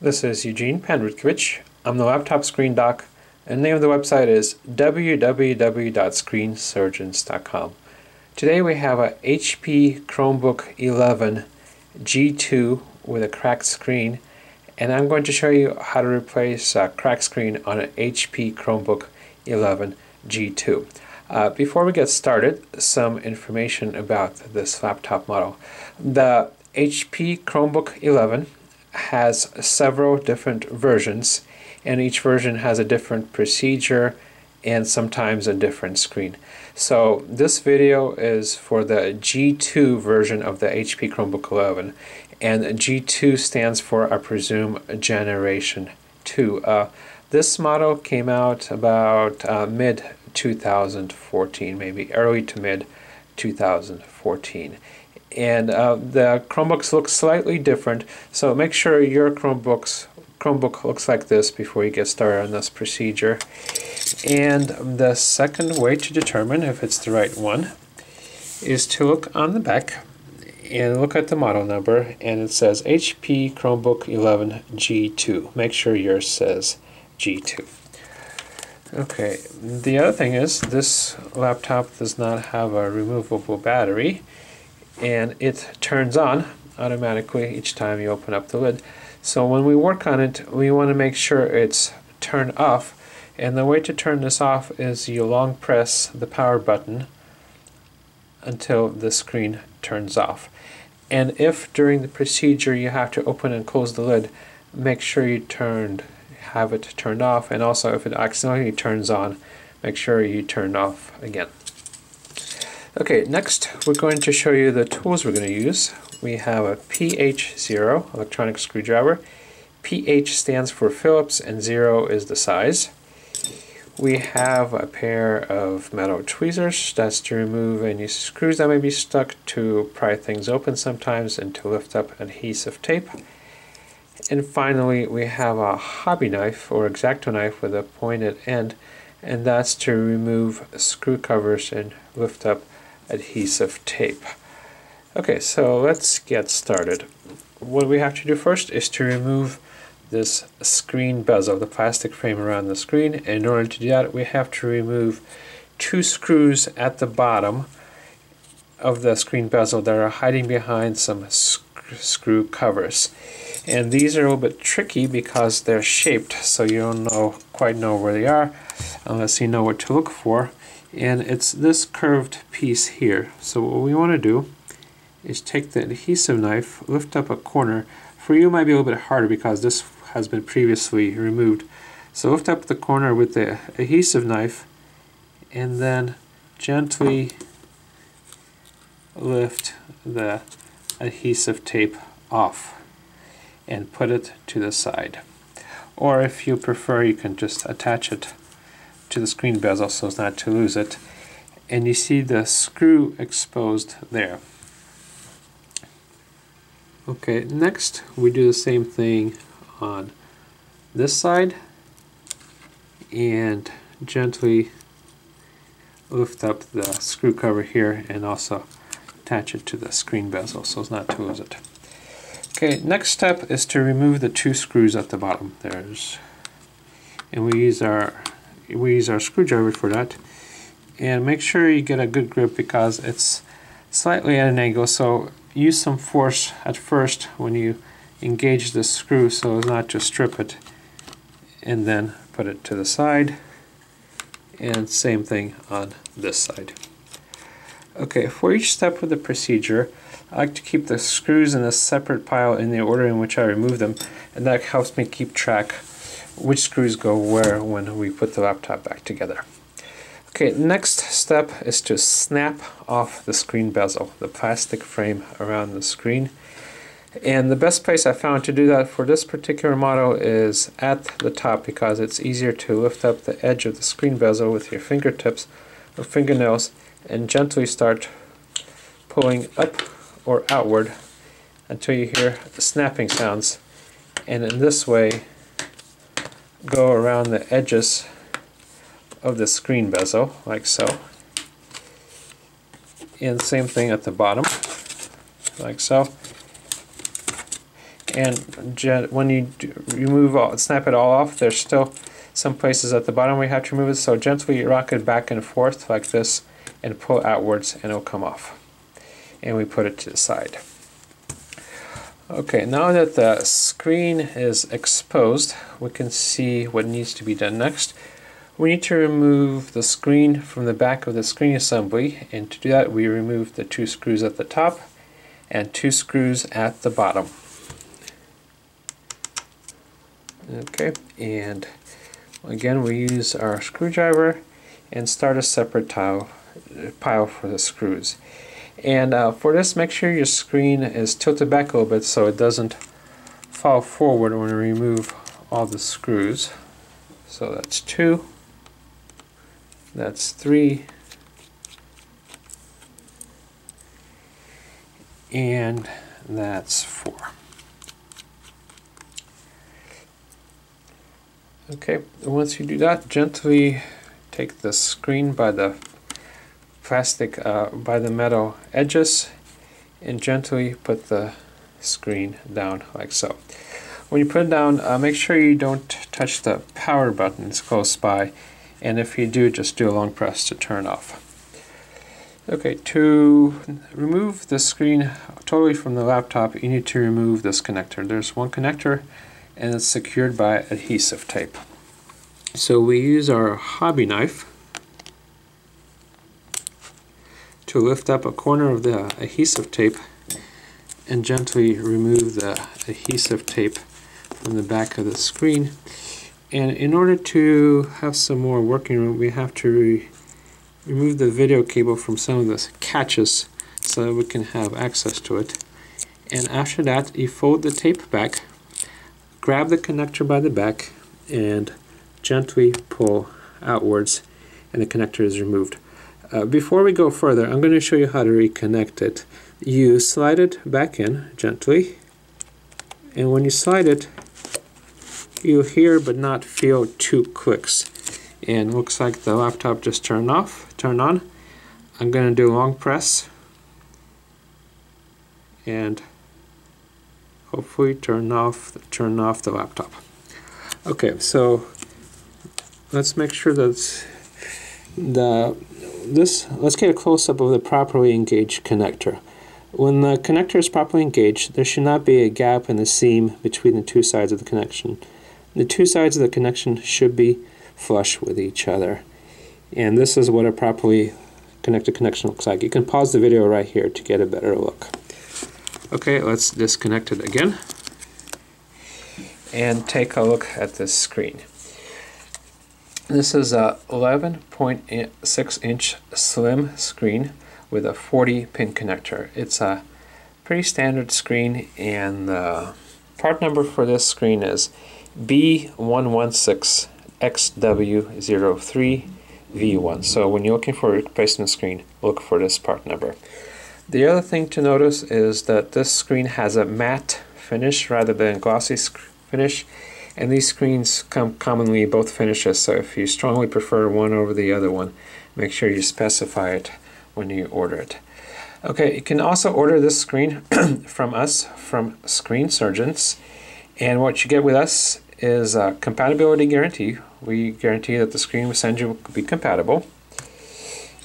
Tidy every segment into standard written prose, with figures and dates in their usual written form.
This is Eugene Panrutkiewicz. I'm the laptop screen doc, and the name of the website is www.screensurgeons.com. Today we have a HP Chromebook 11 G2 with a cracked screen, and I'm going to show you how to replace a cracked screen on an HP Chromebook 11 G2. Before we get started, some information about this laptop model. The HP Chromebook 11 has several different versions, and each version has a different procedure and sometimes a different screen. So this video is for the G2 version of the HP Chromebook 11, and G2 stands for, I presume, Generation 2. This model came out about mid 2014, maybe early to mid 2014. And the Chromebooks look slightly different, so make sure your Chromebook looks like this before you get started on this procedure. And the second way to determine if it's the right one is to look on the back and look at the model number, and it says HP Chromebook 11 G2. Make sure yours says G2. Okay, the other thing is this laptop does not have a removable battery, and it turns on automatically each time you open up the lid. So when we work on it, we want to make sure it's turned off, and the way to turn this off is you long press the power button until the screen turns off. And if during the procedure you have to open and close the lid, make sure you have it turned off, and also if it accidentally turns on, make sure you turn off again. Okay, next we're going to show you the tools we're going to use. We have a PH0 electronic screwdriver. PH stands for Phillips and 0 is the size. We have a pair of metal tweezers. That's to remove any screws that may be stuck, to pry things open sometimes, and to lift up adhesive tape. And finally we have a hobby knife or X-Acto knife with a pointed end, and that's to remove screw covers and lift up adhesive tape. Okay, so let's get started. What we have to do first is to remove this screen bezel, the plastic frame around the screen. And in order to do that, we have to remove two screws at the bottom of the screen bezel that are hiding behind some screw covers. And these are a little bit tricky because they're shaped, so you don't quite know where they are unless you know what to look for. And it's this curved piece here. So what we want to do is take the adhesive knife, lift up a corner. For you it might be a little bit harder because this has been previously removed. So lift up the corner with the adhesive knife, and then gently lift the adhesive tape off and put it to the side. Or if you prefer, you can just attach it to the screen bezel so as not to lose it. And you see the screw exposed there. Okay, next we do the same thing on this side and gently lift up the screw cover here and also attach it to the screen bezel so as not to lose it. Okay, next step is to remove the two screws at the bottom. And we use our screwdriver for that. And make sure you get a good grip because it's slightly at an angle, so use some force at first when you engage the screw so as not to strip it, and then put it to the side, and same thing on this side. Okay, for each step of the procedure, I like to keep the screws in a separate pile in the order in which I remove them, and that helps me keep track which screws go where when we put the laptop back together. Okay, next step is to snap off the screen bezel, the plastic frame around the screen. And the best place I found to do that for this particular model is at the top, because it's easier to lift up the edge of the screen bezel with your fingertips or fingernails and gently start pulling up or outward until you hear snapping sounds. And in this way, go around the edges of the screen bezel, like so. And same thing at the bottom, like so. And when you snap it all off, there's still some places at the bottom we have to remove it, so gently rock it back and forth like this and pull outwards and it'll come off. And we put it to the side. Okay, now that the screen is exposed, we can see what needs to be done next. We need to remove the screen from the back of the screen assembly, and to do that we remove the 2 screws at the top and 2 screws at the bottom. Okay, and again we use our screwdriver and start a separate pile for the screws. And for this, make sure your screen is tilted back a little bit so it doesn't fall forward when you remove all the screws. So that's 2, that's 3, and that's 4. Okay, once you do that, gently take the screen by the plastic, by the metal edges, and gently put the screen down like so. When you put it down, make sure you don't touch the power buttons close by, and if you do, just do a long press to turn off. Okay, to remove the screen totally from the laptop, you need to remove this connector. There's one connector and it's secured by adhesive tape. So we use our hobby knife to lift up a corner of the adhesive tape and gently remove the adhesive tape from the back of the screen. And in order to have some more working room, we have to remove the video cable from some of the catches so that we can have access to it. And after that, you fold the tape back, grab the connector by the back, and gently pull outwards, and the connector is removed. Before we go further, I'm going to show you how to reconnect it. You slide it back in gently, and when you slide it, you'll hear but not feel 2 clicks. And looks like the laptop just turned on. I'm going to do a long press and hopefully turn off the laptop. Okay, so let's make sure that let's get a close-up of the properly engaged connector. When the connector is properly engaged, there should not be a gap in the seam between the 2 sides of the connection. The 2 sides of the connection should be flush with each other. And this is what a properly connected connection looks like. You can pause the video right here to get a better look. Okay, let's disconnect it again and take a look at this screen. This is a 11.6-inch slim screen with a 40-pin connector. It's a pretty standard screen, and the part number for this screen is B116XW03V1. So when you're looking for a replacement screen, look for this part number. The other thing to notice is that this screen has a matte finish rather than a glossy finish, and these screens come commonly both finishes, so if you strongly prefer one over the other one, make sure you specify it when you order it. Okay, you can also order this screen from us, from Screen Surgeons, and what you get with us is a compatibility guarantee. We guarantee that the screen we send you will be compatible.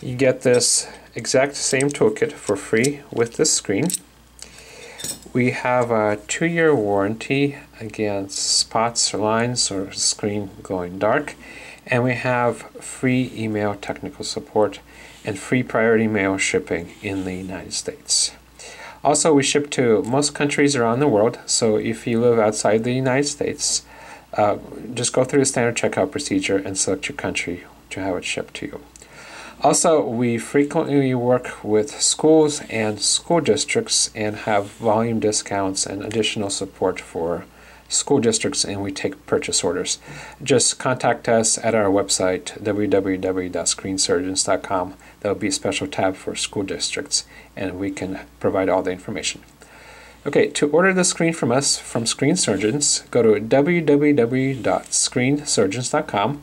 You get this exact same toolkit for free with this screen. We have a 2-year warranty against spots or lines or screen going dark, and we have free email technical support and free priority mail shipping in the United States. Also, we ship to most countries around the world, so if you live outside the United States, just go through the standard checkout procedure and select your country to have it shipped to you. Also, we frequently work with schools and school districts and have volume discounts and additional support for school districts, and we take purchase orders. Just contact us at our website, www.screensurgeons.com. There will be a special tab for school districts, and we can provide all the information. Okay, to order the screen from us, from Screen Surgeons, go to www.screensurgeons.com.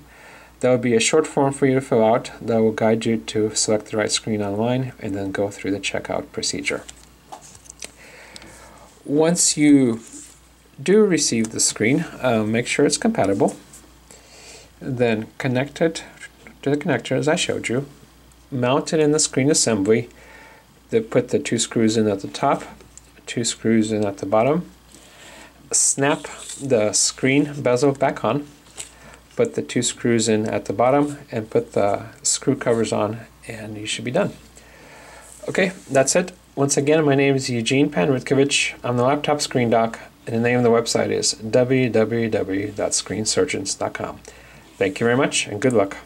There will be a short form for you to fill out that will guide you to select the right screen online and then go through the checkout procedure. Once you do receive the screen, make sure it's compatible. Then connect it to the connector as I showed you. Mount it in the screen assembly. Then put the 2 screws in at the top, 2 screws in at the bottom. Snap the screen bezel back on. Put the 2 screws in at the bottom and put the screw covers on, and you should be done. Okay, that's it. Once again, my name is Eugene Panrutkovich. I'm the laptop screen doc, and the name of the website is www.screensurgeons.com. Thank you very much, and good luck.